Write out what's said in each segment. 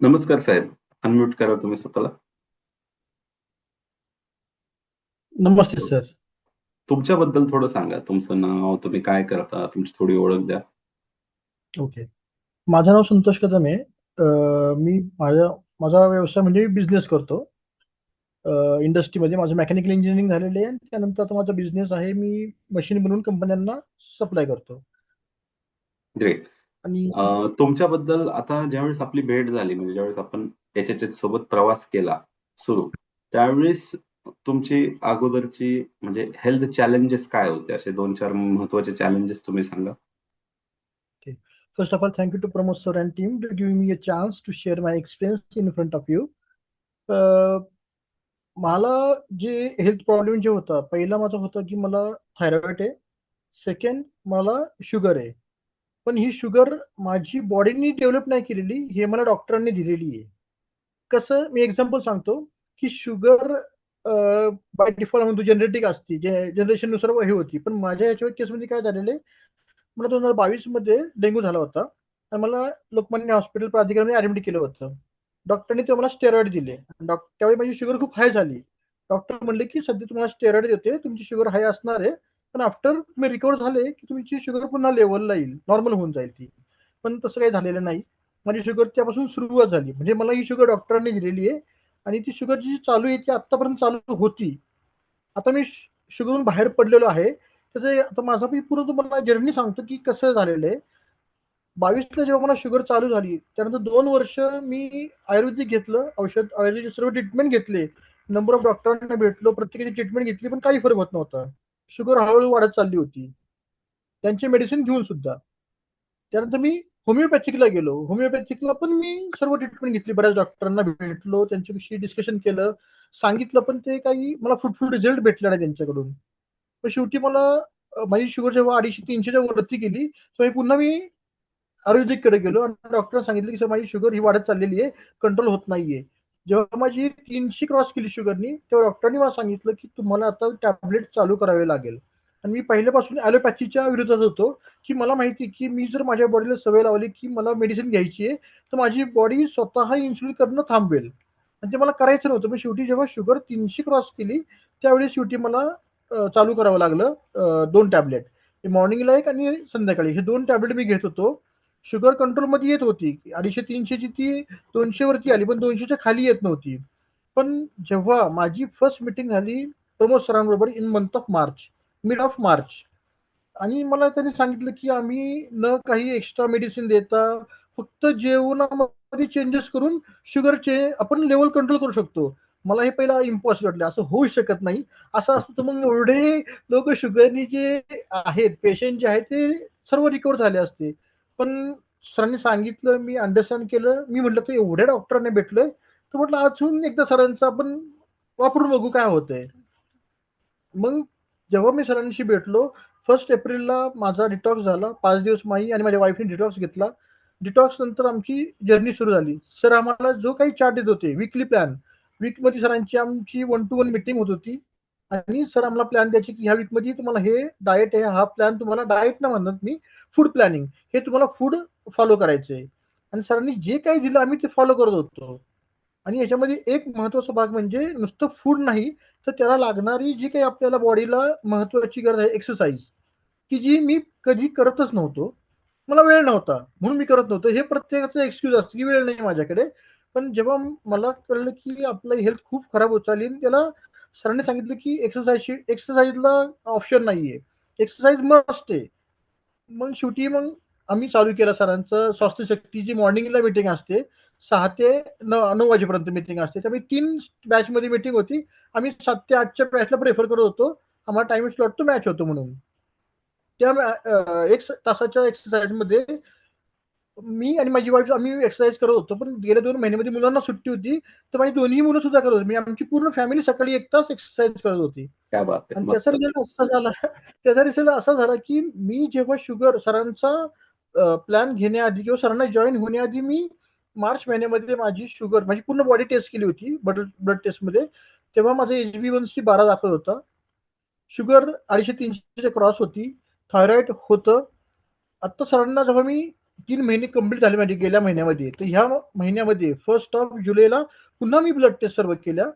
नमस्कार साहेब. अनम्यूट करा तुम्ही स्वतःला. नमस्ते सर. तुमच्याबद्दल थोडं सांगा. तुमचं नाव, तुम्ही काय करता, तुमची थोडी ओळख द्या. ओके. माझं नाव संतोष कदम आहे. मी माझा व्यवसाय म्हणजे बिझनेस करतो. इंडस्ट्रीमध्ये माझं मेकॅनिकल इंजिनिअरिंग झालेलं आहे आणि त्यानंतर आता माझा बिझनेस आहे. मी मशीन बनवून कंपन्यांना सप्लाय करतो. ग्रेट. आणि तुमच्याबद्दल आता ज्यावेळेस आपली भेट झाली, म्हणजे ज्यावेळेस आपण त्याच्या सोबत प्रवास केला सुरू, त्यावेळेस तुमची अगोदरची म्हणजे हेल्थ चॅलेंजेस काय होते? असे 2-4 महत्त्वाचे चॅलेंजेस तुम्ही सांगा? Okay. First of all thank you to Pramod sir and team to give me a chance to share my experience in front of you. मला जे हेल्थ प्रॉब्लेम जे होता, पहिला माझा होता की मला थायरॉइड आहे. सेकंड मला शुगर आहे. पण ही शुगर माझी बॉडीने डेव्हलप नाही केलेली, हे मला डॉक्टरांनी दिलेली आहे. कसं मी एक्झाम्पल सांगतो, की शुगर बाय डिफॉल्ट म्हणतो जेनेटिक असते, जे जनरेशननुसार हे होती. पण माझ्या ह्याच्या केसमध्ये काय झालेलं आहे, मला 2022 मध्ये डेंग्यू झाला होता आणि मला लोकमान्य हॉस्पिटल प्राधिकरणाने ॲडमिट केलं होतं. डॉक्टरने तेव्हा मला स्टेरॉइड दिले. त्यावेळी माझी शुगर खूप हाय झाली. डॉक्टर म्हणले, की "सध्या तुम्हाला स्टेरॉइड देते. तुमची शुगर हाय असणार आहे. पण आफ्टर तुम्ही रिकव्हर झाले, की तुमची शुगर पुन्हा लेव्हलला येईल. नॉर्मल होऊन जाईल ती." पण तसं काही झालेलं नाही. माझी शुगर त्यापासून सुरुवात झाली. म्हणजे मला ही शुगर डॉक्टरांनी दिलेली आहे आणि ती शुगर जी चालू आहे, ती आत्तापर्यंत चालू होती. आता मी शुगरहून बाहेर पडलेलो आहे. त्याचं आता माझा मी पूर्ण तुम्हाला जर्नी सांगतो, की कसं झालेलं आहे. 22ला जेव्हा मला शुगर चालू झाली, त्यानंतर 2 वर्ष मी आयुर्वेदिक घेतलं, औषध आयुर्वेदिक सर्व ट्रीटमेंट घेतले. नंबर ऑफ डॉक्टरांना भेटलो, प्रत्येकाची ट्रीटमेंट घेतली, पण काही फरक होत नव्हता. शुगर हळू वाढत चालली होती. त्यांची मेडिसिन घेऊन सुद्धा. त्यानंतर मी होमिओपॅथिकला गेलो. होमिओपॅथिकला पण मी सर्व ट्रीटमेंट घेतली. बऱ्याच डॉक्टरांना भेटलो, त्यांच्याशी डिस्कशन केलं, सांगितलं, पण ते काही मला फ्रुटफुल रिझल्ट भेटला नाही त्यांच्याकडून. तर शेवटी मला माझी शुगर जेव्हा 250-300च्या वरती गेली, तेव्हा पुन्हा मी आयुर्वेदिककडे गेलो आणि डॉक्टरांनी सांगितलं, की "सर माझी शुगर ही वाढत चाललेली आहे, कंट्रोल होत नाहीये." जेव्हा माझी 300 क्रॉस केली शुगरनी, तेव्हा डॉक्टरांनी मला सांगितलं, की "तुम्हाला आता टॅबलेट चालू करावे लागेल." आणि मी पहिल्यापासून ॲलोपॅथीच्या विरोधात होतो, की मला माहिती आहे, की मी जर माझ्या बॉडीला सवय लावली, की मला मेडिसिन घ्यायची आहे, तर माझी बॉडी स्वतः इन्सुलिन करणं थांबवेल. आणि ते मला करायचं नव्हतं. पण शेवटी जेव्हा शुगर 300 क्रॉस केली, त्यावेळी शेवटी मला चालू करावं लागलं 2 टॅबलेट. मॉर्निंगला 1 आणि संध्याकाळी. हे 2 टॅबलेट मी घेत होतो. शुगर कंट्रोलमध्ये येत होती. 250-300ची ती 200 वरती आली, पण 200च्या खाली येत नव्हती. पण जेव्हा माझी फर्स्ट मीटिंग झाली प्रमोद सरांबरोबर in month of March, mid of March, आणि मला त्यांनी सांगितलं, की आम्ही न काही एक्स्ट्रा मेडिसिन देता फक्त जेवणामध्ये चेंजेस करून शुगरचे आपण लेव्हल कंट्रोल करू शकतो. मला हे पहिला इम्पॉसिबल वाटलं. असं होऊच शकत नाही. असं असतं तर मग एवढे लोकं शुगरनी जे आहेत, पेशंट जे आहेत ते सर्व रिकव्हर झाले असते. पण सरांनी सांगितलं, मी अंडरस्टँड केलं. मी म्हटलं, "तर एवढ्या डॉक्टरांना भेटलोय." तर म्हटलं, "अजून एकदा सरांचं आपण वापरून बघू काय होतंय." मग जेव्हा मी सरांशी भेटलो, 1 एप्रिलला माझा डिटॉक्स झाला. 5 दिवस मी आणि माझ्या वाईफने डिटॉक्स घेतला. डिटॉक्स नंतर आमची जर्नी सुरू झाली. सर आम्हाला जो काही चार्ट देत होते, वीकली प्लॅन. वीकमध्ये सरांची आमची 1 टू 1 मीटिंग होत होती आणि सर आम्हाला प्लॅन द्यायचे, की ह्या वीकमध्ये तुम्हाला हे डायट आहे, हा प्लॅन तुम्हाला डायट नाही म्हणत मी, फूड प्लॅनिंग. हे तुम्हाला फूड फॉलो करायचं आहे. आणि सरांनी जे काही दिलं आम्ही ते फॉलो करत होतो. आणि याच्यामध्ये एक महत्त्वाचा भाग म्हणजे नुसतं फूड नाही, तर त्याला लागणारी जी काही आपल्याला बॉडीला महत्त्वाची गरज आहे एक्सरसाइज, की जी मी कधी करतच नव्हतो. मला वेळ नव्हता, म्हणून मी करत नव्हतो. हे प्रत्येकाचा एक्सक्यूज असतो, की वेळ नाही माझ्याकडे. पण जेव्हा मला कळलं, की आपलं हेल्थ खूप खराब होत चालली आणि त्याला सरांनी सांगितलं, की एक्सरसाइजला ऑप्शन नाहीये. एक्सरसाइज मस्ट आहे. मग शेवटी आम्ही चालू केलं सरांचं स्वास्थ्य शक्तीची मॉर्निंगला मीटिंग असते. 6 ते 9 वाजेपर्यंत मीटिंग असते. त्यामुळे 3 बॅचमध्ये मीटिंग होती. आम्ही 7 ते 8च्या बॅचला प्रिफर करत होतो. आम्हाला टाईम स्लॉट तो मॅच होतो म्हणून. त्या 1 तासाच्या एक्सरसाइजमध्ये मी आणि माझी वाईफ आम्ही एक्सरसाइज करत होतो. पण गेल्या 2 महिन्यामध्ये मुलांना सुट्टी होती. तर माझी दोन्ही मुलं सुद्धा करत होती. म्हणजे आमची पूर्ण फॅमिली सकाळी 1 तास एक्सरसाइज करत होती. क्या बात है! आणि त्याचा मस्त. रिझल्ट असा झाला त्याचा रिझल्ट असा झाला, की मी जेव्हा शुगर सरांचा प्लॅन घेण्याआधी किंवा सरांना जॉइन होण्याआधी मी मार्च महिन्यामध्ये माझी पूर्ण बॉडी टेस्ट केली होती ब्लड ब्लड टेस्टमध्ये. तेव्हा माझं HbA1c 12 दाखवत होता. शुगर 250-300च्या क्रॉस होती. थायरॉइड होतं. आता सरांना जेव्हा मी 3 महिने कंप्लीट झाले माझे गेल्या महिन्यामध्ये. तर ह्या महिन्यामध्ये 1st ऑफ जुलैला पुन्हा मी ब्लड टेस्ट सर्व केल्या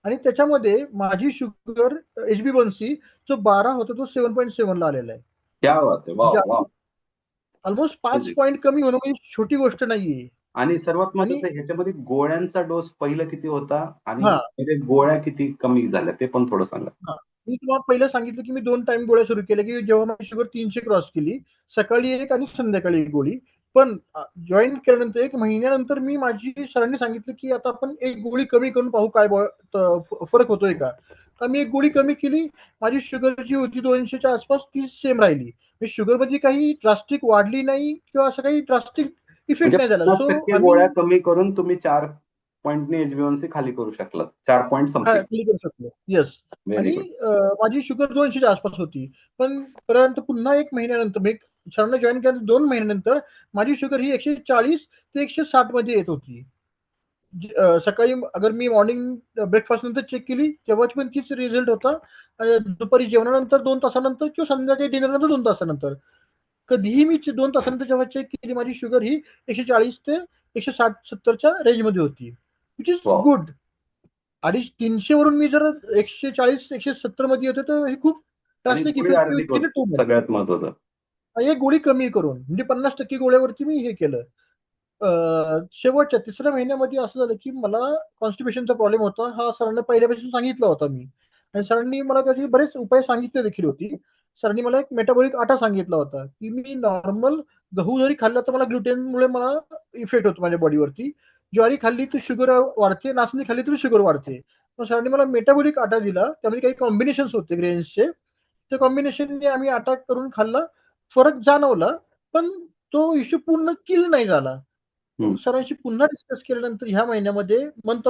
आणि त्याच्यामध्ये माझी शुगर HbA1c जो 12 होता तो 7.7 ला आलेला आहे. क्या बात आहे. म्हणजे वाव वाव. ऑलमोस्ट 5 पॉइंट कमी होणं म्हणजे छोटी गोष्ट नाहीये. आणि सर्वात आणि महत्वाचं ह्याच्यामध्ये गोळ्यांचा डोस पहिलं किती होता आणि हां, म्हणजे गोळ्या किती कमी झाल्या ते पण थोडं सांगा. हां. मी तुम्हाला पहिलं सांगितलं, की मी 2 टाईम गोळ्या सुरू केल्या, की जेव्हा माझी शुगर 300 क्रॉस केली, सकाळी 1 आणि संध्याकाळी 1 गोळी. पण जॉइन केल्यानंतर 1 महिन्यानंतर मी माझी सरांनी सांगितलं, की आता आपण 1 गोळी कमी करून पाहू काय फरक होतोय का? तर मी 1 गोळी कमी केली. माझी शुगर जी होती 200च्या आसपास ती सेम राहिली. म्हणजे शुगरमध्ये काही ड्रास्टिक वाढली नाही किंवा असं काही ड्रास्टिक इफेक्ट म्हणजे नाही झाला. सो 50% आम्ही गोळ्या कमी करून तुम्ही 4 पॉईंटने HbA1c खाली करू शकलात. 4 पॉईंट समथिंग. खाली करू शकलो. येस. व्हेरी आणि गुड. माझी शुगर 200च्या आसपास होती. पण परंतु पुन्हा 1 महिन्यानंतर मी सरांना जॉइन केल्यानंतर 2 महिन्यानंतर माझी शुगर ही 140 ते 160 मध्ये येत होती. सकाळी अगर मी मॉर्निंग ब्रेकफास्ट नंतर चेक केली, तेव्हाची पण तीच रिझल्ट होता. दुपारी जेवणानंतर 2 तासानंतर किंवा संध्याकाळी डिनरनंतर 2 तासानंतर. कधीही मी 2 तासानंतर जेव्हा चेक केली, माझी शुगर ही 140 ते 160-70च्या रेंजमध्ये होती. Which is wow. गुड. 250-300 वरून मी जर 140-170 मध्ये येतो, तर हे खूप आणि ड्रास्टिक गोळी अर्धी इफेक्टिव्ह करून टू मच. सगळ्यात महत्वाचं. एक गोळी कमी करून म्हणजे 50% गोळ्यावरती मी हे केलं. शेवटच्या 3ऱ्या महिन्यामध्ये असं झालं, की मला कॉन्स्टिपेशनचा प्रॉब्लेम होता. हा सरांना पहिल्यापासून सांगितला होता मी आणि सरांनी मला त्याचे बरेच उपाय सांगितले देखील होते. सरांनी मला एक मेटाबॉलिक आटा सांगितला होता, की मी नॉर्मल गहू जरी खाल्ला तर मला ग्लुटेनमुळे मला इफेक्ट होतो माझ्या बॉडीवरती. ज्वारी खाल्ली तर शुगर वाढते, नाचणी खाल्ली तर शुगर वाढते. मग सरांनी मला मेटाबॉलिक आटा दिला. त्यामध्ये काही कॉम्बिनेशन्स होते ग्रेन्सचे. त्या कॉम्बिनेशनने आम्ही आटा करून खाल्ला. फरक जाणवला, पण तो इश्यू पूर्ण किल नाही झाला. हम्म. सरांशी पुन्हा डिस्कस केल्यानंतर ह्या महिन्यामध्ये दिस मंथ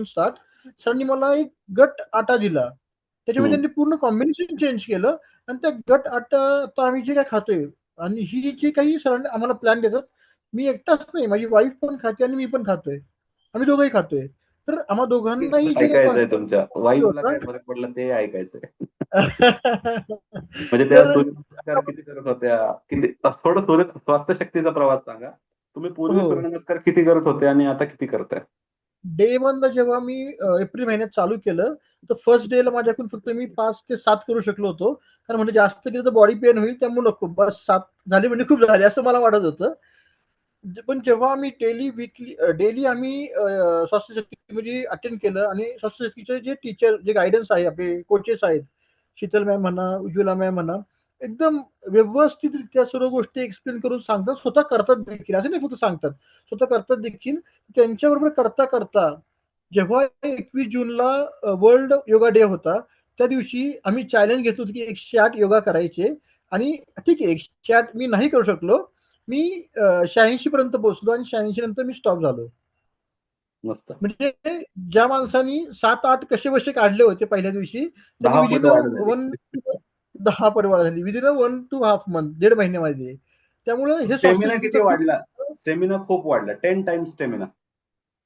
स्टार्ट सरांनी मला एक गट आटा दिला. त्याच्यामध्ये हम्म. त्यांनी पूर्ण कॉम्बिनेशन चेंज केलं आणि त्या गट आटा आता आम्ही जे काही खातोय आणि ही जी काही सरांनी आम्हाला प्लॅन देतात, मी एकटाच नाही, माझी वाईफ पण खाते आणि मी पण खातोय. आम्ही दोघंही खातोय. तर आम्हा दोघांनाही जे काही ऐकायचंय तुमच्या कॉन्स्टिपेशन वाईफला होता काय फरक पडला ते ऐकायचंय. म्हणजे त्या तर सूर्यनमस्कार किती करत होत्या, किती थोडं स्वास्थ्य शक्तीचा प्रवास सांगा. तुम्ही पूर्वी हो. सूर्यनमस्कार किती करत होते आणि आता किती करताय? डे 1ला जेव्हा मी एप्रिल महिन्यात चालू केलं, तर फर्स्ट डेला माझ्याकडून फक्त मी 5 ते 7 करू शकलो होतो. कारण म्हणजे जास्त केलं तर बॉडी पेन होईल, त्यामुळे नको. बस 7 झाले म्हणजे खूप झाले असं मला वाटत होतं. पण जेव्हा आम्ही डेली आम्ही स्वास्थ्य शक्तीमध्ये अटेंड केलं आणि स्वास्थ्य शक्तीचे जे टीचर, जे गाईडन्स आहे, आपले कोचेस आहेत, शीतल मॅम म्हणा, उज्ज्वला मॅम म्हणा, एकदम व्यवस्थितरित्या सर्व गोष्टी एक्सप्लेन करून सांगतात. स्वतः करतात देखील. असं नाही फक्त सांगतात, स्वतः करतात देखील. त्यांच्याबरोबर करता जेव्हा 21 जूनला वर्ल्ड योगा डे होता, त्या दिवशी आम्ही चॅलेंज घेत होतो, की 108 योगा करायचे आणि ठीक आहे, 108 मी नाही करू शकलो. मी 86 पर्यंत पोहोचलो आणि 86 नंतर मी स्टॉप झालो. मस्त. म्हणजे ज्या माणसांनी 7-8 कसेबसे काढले होते पहिल्या दिवशी, त्यांनी 10 पट विदिन वाढ झाली. 10 पट वाढ झाली. विदिन 1 टू हाल्फ मंथ, दीड महिन्यामध्ये. त्यामुळे हे स्वास्थ्य स्टेमिना शक्तीचं किती खूप वाढला? स्टेमिना खूप वाढला. 10 टाइम्स स्टेमिना.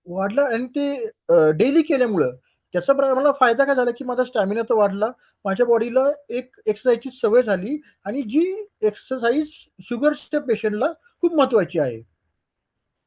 वाढला आणि ते डेली केल्यामुळं त्याचा मला फायदा काय झाला, की माझा स्टॅमिना तर वाढला. माझ्या बॉडीला एक एक्सरसाइजची सवय झाली आणि जी एक्सरसाइज शुगरच्या पेशंटला खूप महत्त्वाची आहे.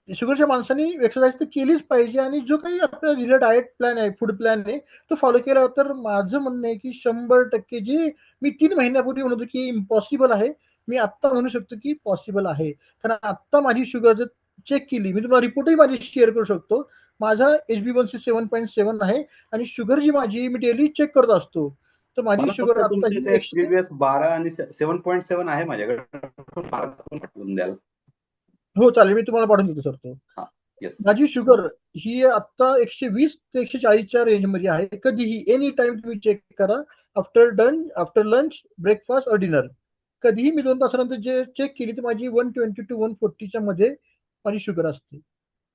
शुगरच्या माणसाने एक्सरसाइज तर केलीच पाहिजे आणि जो काही आपला दिलेला डायट प्लॅन आहे, फूड प्लॅन आहे, तो फॉलो केला तर माझं म्हणणं आहे, की 100% जे मी 3 महिन्यापूर्वी म्हणत होतो, की इम्पॉसिबल आहे, मी आत्ता म्हणू शकतो, की पॉसिबल आहे. कारण आत्ता माझी शुगर जर चेक केली, मी तुम्हाला रिपोर्टही माझी शेअर करू शकतो. माझा HbA1c 7.7 आहे आणि शुगर जी माझी मी डेली चेक करत असतो. तर माझी मला शुगर फक्त आत्ता तुमचे ही ते 100. प्रिव्हियस 12 आणि 7.7 आहे माझ्याकडे. 12 पण पाठवून द्याल. हो, चालेल. मी तुम्हाला पाठवून देतो सर तो. हा. येस. माझी शुगर ही आता 120 ते 140च्या रेंजमध्ये आहे. कधीही एनी टाईम तुम्ही चेक करा. आफ्टर लंच, ब्रेकफास्ट और डिनर. कधीही मी 2 तासानंतर जे चेक केली तर माझी 120 टू 140च्या मध्ये माझी शुगर असते.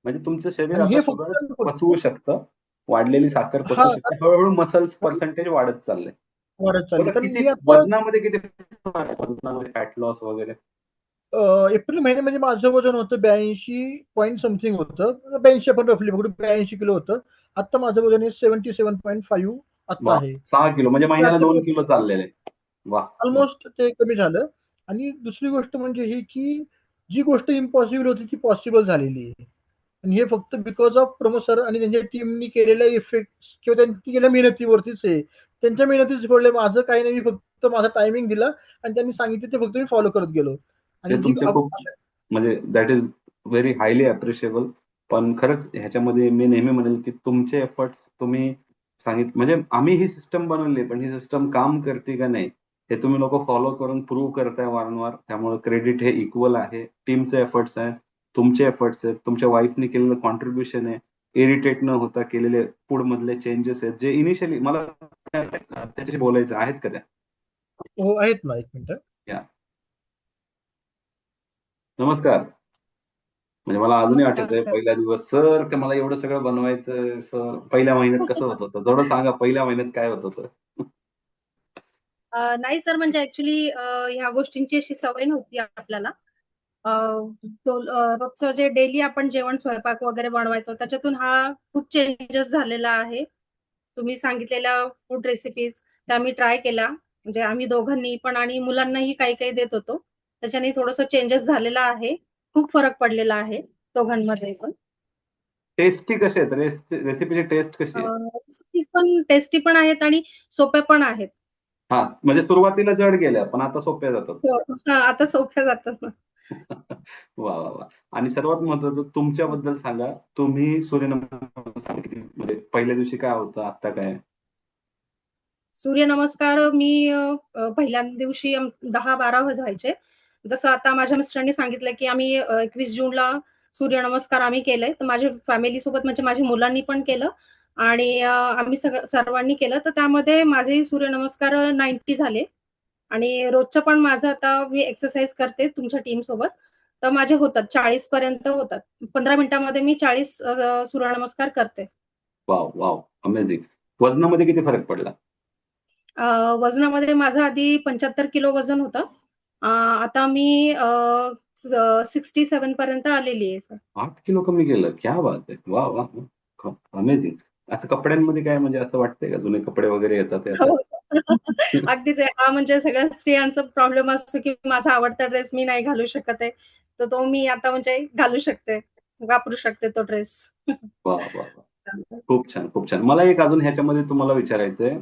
म्हणजे तुमचं शरीर आणि आता हे शुगर फक्त पचवू शकतं. वाढलेली साखर पचवू हां, शकते. हळूहळू मसल्स पर्सेंटेज वाढत चाललंय. वाढत चालली. बरं कारण किती मी आता वजनामध्ये किती फरक आहे? वजनामध्ये फॅट लॉस वगैरे? एप्रिल महिन्यामध्ये माझं वजन होतं 82 पॉइंट समथिंग होतं. 82 आपण रफली पकडू, 82 किलो होतं. आता माझं वजन आहे 77.5 आता वाह! आहे. 6 किलो म्हणजे ते महिन्याला आता 2 किलो चाललेले. वाह! ऑलमोस्ट ते कमी झालं आणि दुसरी गोष्ट म्हणजे ही, की जी गोष्ट इम्पॉसिबल होती ती पॉसिबल झालेली आहे. आणि हे फक्त बिकॉज ऑफ प्रमोद सर आणि त्यांच्या टीमनी केलेल्या इफेक्ट किंवा त्यांनी केलेल्या मेहनतीवरतीच आहे. त्यांच्या मेहनतीच घडलंय. माझं काही नाही. मी फक्त माझा टायमिंग दिला आणि त्यांनी सांगितलं ते फक्त मी फॉलो करत गेलो. ते आणि जी तुमचे खूप म्हणजे that is very highly appreciable. पण खरंच ह्याच्यामध्ये मी नेहमी म्हणेल की तुमचे एफर्ट्स तुम्ही म्हणजे आम्ही ही सिस्टम बनवली, पण ही सिस्टम काम करते का नाही हे तुम्ही लोक फॉलो करून प्रूव्ह करताय वारंवार. त्यामुळे क्रेडिट हे इक्वल आहे. टीमचे एफर्ट्स आहे, तुमचे एफर्ट्स आहेत, तुमच्या वाईफने केलेलं कॉन्ट्रीब्युशन आहे, इरिटेट न होता केलेले फूड मधले चेंजेस आहेत जे इनिशियली मला त्याच्याशी बोलायचं आहेत का त्या? हो आहेत ना, एक मिनिट. या, नमस्कार. म्हणजे मला अजूनही नमस्कार आठवतंय सर. पहिला दिवस, सर ते मला एवढं सगळं बनवायचं सर. पहिल्या महिन्यात कसं होत होतं थोडं सांगा, पहिल्या महिन्यात काय होत होतं? नाही सर, म्हणजे ऍक्च्युली ह्या गोष्टींची अशी सवय नव्हती आपल्याला. अ, रोजचं जे डेली आपण जेवण स्वयंपाक वगैरे बनवायचो त्याच्यातून हा खूप चेंजेस झालेला आहे. तुम्ही सांगितलेल्या फूड रेसिपीज त्या मी ट्राय केल्या. म्हणजे आम्ही दोघांनी पण आणि मुलांनाही काही काही देत होतो. त्याच्याने थोडंसं चेंजेस झालेला आहे. खूप फरक पडलेला आहे दोघांमध्ये पण. टेस्टी कसे आहेत? रेसिपीची टेस्ट कशी आहे? रेसिपीज पण टेस्टी पण आहेत आणि सोप्या पण आहेत. हा, म्हणजे सुरुवातीला जड गेल्या पण आता सोप्या जातात. हां, आता सोप्या जातात. वा वा वा. आणि सर्वात महत्वाचं तुमच्याबद्दल सांगा. तुम्ही सूर्यनमस्कार सांगितले म्हणजे पहिल्या दिवशी काय होतं, आता काय? सूर्यनमस्कार मी पहिल्या दिवशी 10-12 वाजायचे. जसं आता माझ्या मिस्टरांनी सांगितलं, की आम्ही 21 जूनला सूर्यनमस्कार आम्ही केलंय. तर माझ्या फॅमिलीसोबत म्हणजे माझ्या मुलांनी पण केलं आणि आम्ही सर्वांनी केलं. तर त्यामध्ये माझेही सूर्यनमस्कार 90 झाले आणि रोजचं पण माझं आता मी एक्सरसाइज करते तुमच्या टीमसोबत. तर माझे होतात 40 पर्यंत होतात. 15 मिनिटामध्ये मी 40 सूर्यनमस्कार करते. Wow wow, amazing. वजनामध्ये किती फरक पडला? वजनामध्ये माझं आधी 75 किलो वजन होतं. आता मी 67 पर्यंत आलेली आहे सर. 8 किलो कमी केलं, क्या बात आहे. वा वा, अमेझिंग. असं कपड्यांमध्ये काय म्हणजे असं वाटतंय का जुने कपडे वगैरे येतात ते आता? हो. अगदीच आहे. हा म्हणजे सगळ्या स्त्रियांचा प्रॉब्लेम असतो, की माझा आवडता ड्रेस मी नाही घालू शकत आहे. तर तो मी आता म्हणजे घालू शकते, वापरू शकते तो ड्रेस. वा वा वा, खूप छान, खूप छान. मला एक अजून ह्याच्यामध्ये तुम्हाला विचारायचंय.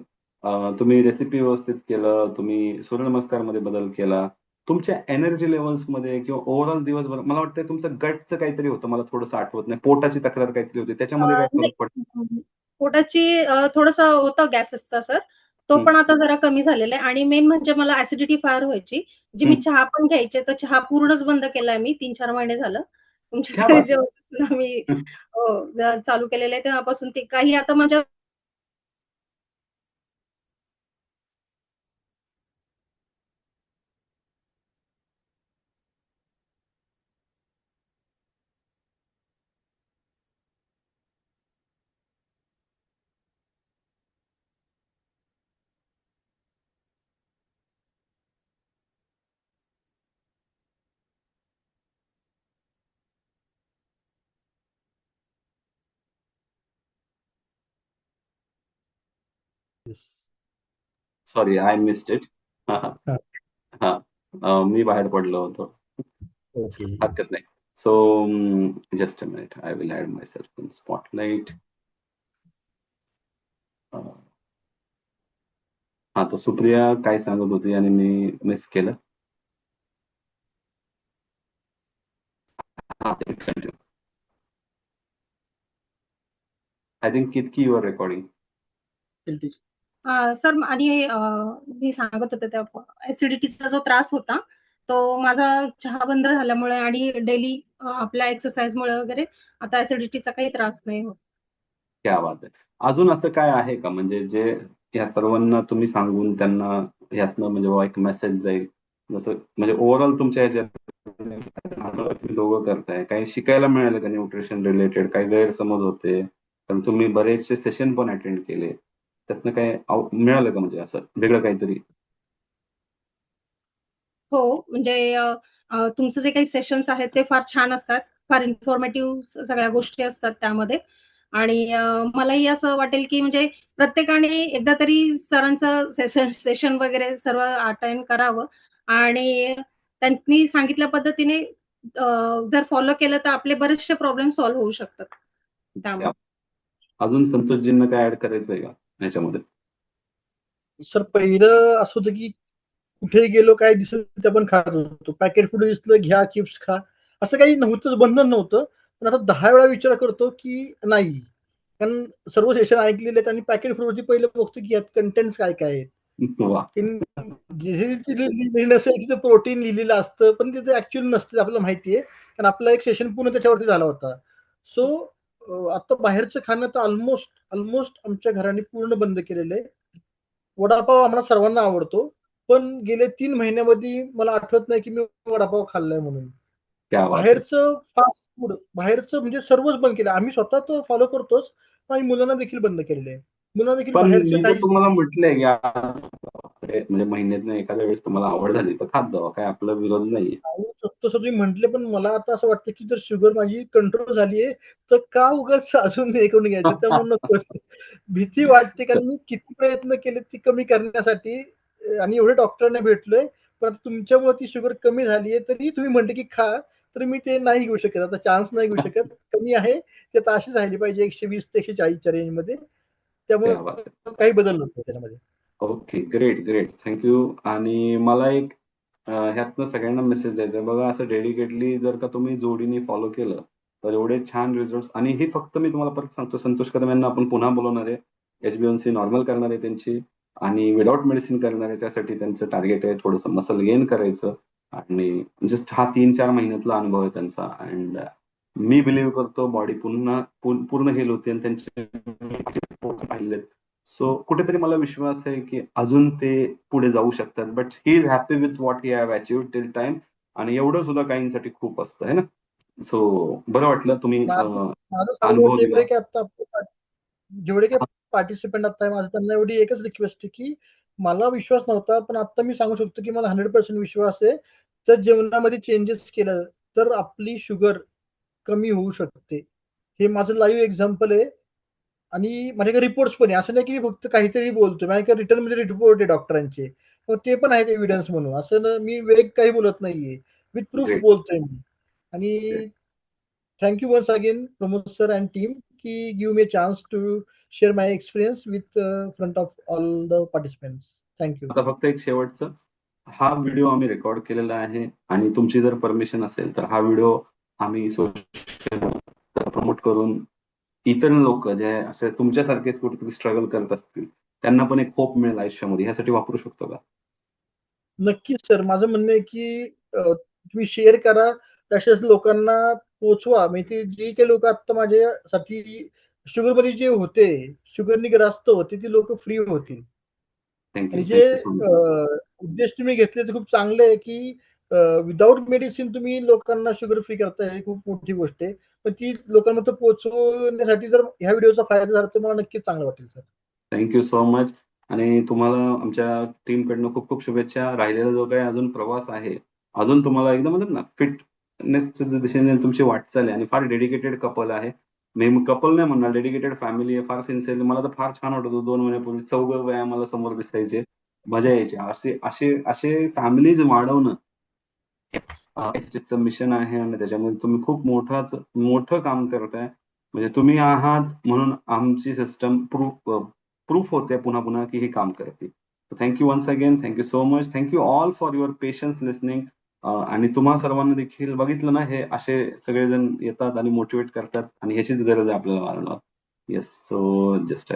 तुम्ही रेसिपी व्यवस्थित केलं, तुम्ही सूर्यनमस्कारमध्ये बदल केला. तुमच्या एनर्जी लेव्हल्समध्ये किंवा ओव्हरऑल दिवसभर मला वाटतंय तुमचं गटचं काहीतरी होतं, मला थोडंसं आठवत नाही. पोटाची तक्रार काहीतरी होती. त्याच्यामध्ये काय नाही. फरक पडला? पोटाची थोडंसं होतं गॅसेसचा सर. तो हं, पण आता जरा कमी झालेला आहे आणि मेन म्हणजे मला ॲसिडिटी फार व्हायची. जी मी हं. चहा पण घ्यायचे, तर चहा पूर्णच बंद केलाय मी 3-4 महिने झालं. क्या तुमच्याकडे बात जेव्हापासून आम्ही है! हो, चालू केलेलं आहे तेव्हापासून ते काही आता म्हणजे सॉरी, आय मिस्ड इट. हां, हां. हां, हां. मी बाहेर पडलो होतो. ओके. हरकत नाही. So just a minute. I will add myself in spotlight. हां, तर सुप्रिया काय सांगत होती आणि मी मिस केलं? हां, continue. I think Ketaki you are recording. Sir आणि मी सांगत होते त्या ॲसिडिटीचा जो त्रास होता, तो माझा चहा बंद झाल्यामुळे आणि डेली आपल्या एक्सरसाइजमुळे वगैरे आता ॲसिडिटीचा काही त्रास नाही होत. क्या बात है! अजून असं काय आहे का म्हणजे जे या सर्वांना तुम्ही सांगून त्यांना ह्यातनं म्हणजे बाबा एक मेसेज जाईल, जसं म्हणजे ओव्हरऑल तुमच्या ह्याच्यात असं तुम्ही दोघं करताय, काही शिकायला मिळालं का न्यूट्रिशन रिलेटेड? काही गैरसमज होते? कारण तुम्ही बरेचसे सेशन पण अटेंड केले. त्यातनं काय मिळालं का म्हणजे असं वेगळं काहीतरी? हो, म्हणजे तुमचं जे काही सेशन्स आहेत ते फार छान असतात. फार इन्फॉर्मेटिव्ह सगळ्या गोष्टी असतात त्यामध्ये आणि मलाही असं वाटेल, की म्हणजे प्रत्येकाने एकदा तरी सरांचं सेशन वगैरे सर्व अटेंड करावं आणि त्यांनी सांगितल्या पद्धतीने जर फॉलो केलं तर आपले बरेचसे प्रॉब्लेम सॉल्व्ह होऊ शकतात त्यामुळे. अजून संतोषजींना काय ऍड करायचंय का याच्यामध्ये? सर पहिलं असं होतं की कुठेही गेलो काय दिसलं ते आपण खात होतो. पॅकेट फूड दिसलं घ्या, चिप्स खा. असं काही नव्हतंच, बंधन नव्हतं. पण आता 10 वेळा विचार करतो की नाही. कारण सर्व सेशन ऐकलेले आहेत आणि पॅकेट फूडवरती पहिलं बघतो की यात कंटेंट्स काय आहेत. वा. जे लिहिलेलं असेल तिथं प्रोटीन लिहिलेलं असतं, पण तिथे ऍक्च्युअली नसतं आपल्याला माहिती आहे. कारण आपला एक सेशन पूर्ण त्याच्यावरती झाला होता. सो आता बाहेरचं खाणं तर ऑलमोस्ट आमच्या घराने पूर्ण बंद केलेलं आहे. वडापाव आम्हाला सर्वांना आवडतो. पण गेले 3 महिन्यामध्ये मला आठवत नाही की मी वडापाव खाल्लाय म्हणून. क्या बात आहे. बाहेरचं फास्ट फूड, बाहेरचं म्हणजे सर्वच बंद केलं. आम्ही स्वतः तर फॉलो करतोच, आणि मुलांना देखील बंद केलेलं आहे. मुलांना देखील पण बाहेरचं मी तर काहीच तुम्हाला म्हटलंय की म्हणजे महिन्यातनं एखाद्या वेळेस तुम्हाला आवड झाली तर खात जावा, काय आपला विरोध नाहीये. खाऊ शकतो असं तुम्ही म्हटले, पण मला आता असं वाटतं की जर शुगर माझी कंट्रोल झाली आहे, तर का उगाच अजून हे करून घ्यायचं? त्यामुळे नकोच. भीती वाटते, कारण मी किती प्रयत्न केले ती कमी करण्यासाठी, आणि एवढे डॉक्टरांना भेटलोय. पण आता तुमच्यामुळे ती शुगर कमी झाली आहे, तरी तुम्ही म्हणले की खा, तर मी ते नाही घेऊ शकत. आता चान्स नाही घेऊ शकत. कमी आहे, ते आता अशीच राहिली पाहिजे 120 ते 140च्या रेंजमध्ये. क्या बात आहे. त्यामुळे काही बदल नको त्याच्यामध्ये. Okay, great. थँक्यू. आणि मला एक ह्यातनं सगळ्यांना मेसेज द्यायचा आहे. बघा, असं डेडिकेटली जर का तुम्ही जोडीने फॉलो केलं, तर एवढे छान रिझल्ट्स. आणि हे फक्त मी तुम्हाला परत सांगतो, संतोष कदम यांना आपण पुन्हा बोलवणार आहे. HbA1c नॉर्मल करणार आहे त्यांची, आणि विदाऊट मेडिसिन करणार आहे. त्यासाठी त्यांचं टार्गेट आहे थोडंसं मसल गेन करायचं. आणि जस्ट हा 3-4 महिन्यातला अनुभव आहे त्यांचा. अँड मी बिलीव्ह करतो बॉडी पुन्हा पूर्ण हेल होते, आणि त्यांचे पाहिलेत. सो कुठेतरी मला विश्वास आहे की अजून ते पुढे जाऊ शकतात. But he is happy with what he have achieved till time. आणि एवढं सुद्धा काहींसाठी खूप असतं, है ना? सो बरं वाटलं तुम्ही माझं माझं सांगणं अनुभव होतं दिला. एवढं की आता जेवढे काही पार्टिसिपंट आता आहे, माझं त्यांना एवढी एकच रिक्वेस्ट आहे की मला विश्वास नव्हता, पण आता मी सांगू शकतो की मला 100% विश्वास आहे. जर जेवणामध्ये चेंजेस केलं तर आपली शुगर कमी होऊ शकते. हे माझं लाईव्ह एक्झाम्पल आहे. आणि माझ्याकडे रिपोर्ट्स पण आहे. असं नाही की मी फक्त काहीतरी बोलतोय. माझ्याकडे रिटर्नमध्ये रिपोर्ट आहे डॉक्टरांचे. मग ते पण आहेत एव्हिडन्स म्हणून. असं ना मी वेग काही बोलत नाहीये. With proof great. बोलतोय मी. आणि thank you once again, Pramod sir and team, ki give me a chance to share my experience with front of all the participants. Thank you. आता फक्त एक शेवटचं, हा व्हिडिओ आम्ही रेकॉर्ड केलेला आहे, आणि तुमची जर परमिशन असेल तर हा व्हिडिओ आम्ही सोशल प्रमोट करून इतर लोक जे असे तुमच्यासारखेच कुठेतरी स्ट्रगल करत असतील, त्यांना पण एक होप मिळेल आयुष्यामध्ये, ह्यासाठी वापरू शकतो का? नक्कीच सर. माझं म्हणणं आहे की तुम्ही शेअर करा. तशाच लोकांना पोहोचवा. म्हणजे जी काही लोकं आत्ता माझ्यासाठी शुगरमध्ये जे होते, शुगरनी ग्रस्त होते, ती लोकं फ्री होतील. आणि जे थँक्यू सो मच. उद्देश तुम्ही घेतले ते खूप चांगले आहे, की विदाऊट मेडिसिन तुम्ही लोकांना शुगर फ्री करताय, ही खूप मोठी गोष्ट आहे. पण ती लोकांपर्यंत पोहोचवण्यासाठी जर ह्या व्हिडिओचा फायदा झाला, तर मला नक्कीच चांगलं वाटेल सर. Thank you so much. आणि तुम्हाला आमच्या टीमकडनं खूप खूप शुभेच्छा. राहिलेला जो काही अजून प्रवास आहे, अजून तुम्हाला एकदम म्हणतात ना फिटनेसच्या दिशेने तुमची वाटचाल आहे, आणि फार डेडिकेटेड कपल आहे. मी कपल नाही म्हणणार, डेडिकेटेड फॅमिली आहे. फार सिन्सिअरली मला तर फार छान वाटत होतं 2 महिन्यापूर्वी चौघं व्यायामाला समोर दिसायचे. मजा यायची. असे असे असे फॅमिलीज वाढवणं मिशन आहे, आणि त्याच्यामध्ये तुम्ही खूप मोठं काम करताय. म्हणजे तुम्ही आहात म्हणून आमची सिस्टम प्रूफ होते पुन्हा पुन्हा की हे काम करते. Thank you once again. Thank you so much. Thank you all for your patience listening. आणि तुम्हा सर्वांना देखील बघितलं ना, हे असे सगळेजण येतात आणि मोटिवेट करतात, आणि ह्याचीच गरज आहे आपल्याला वारंवार. येस. So just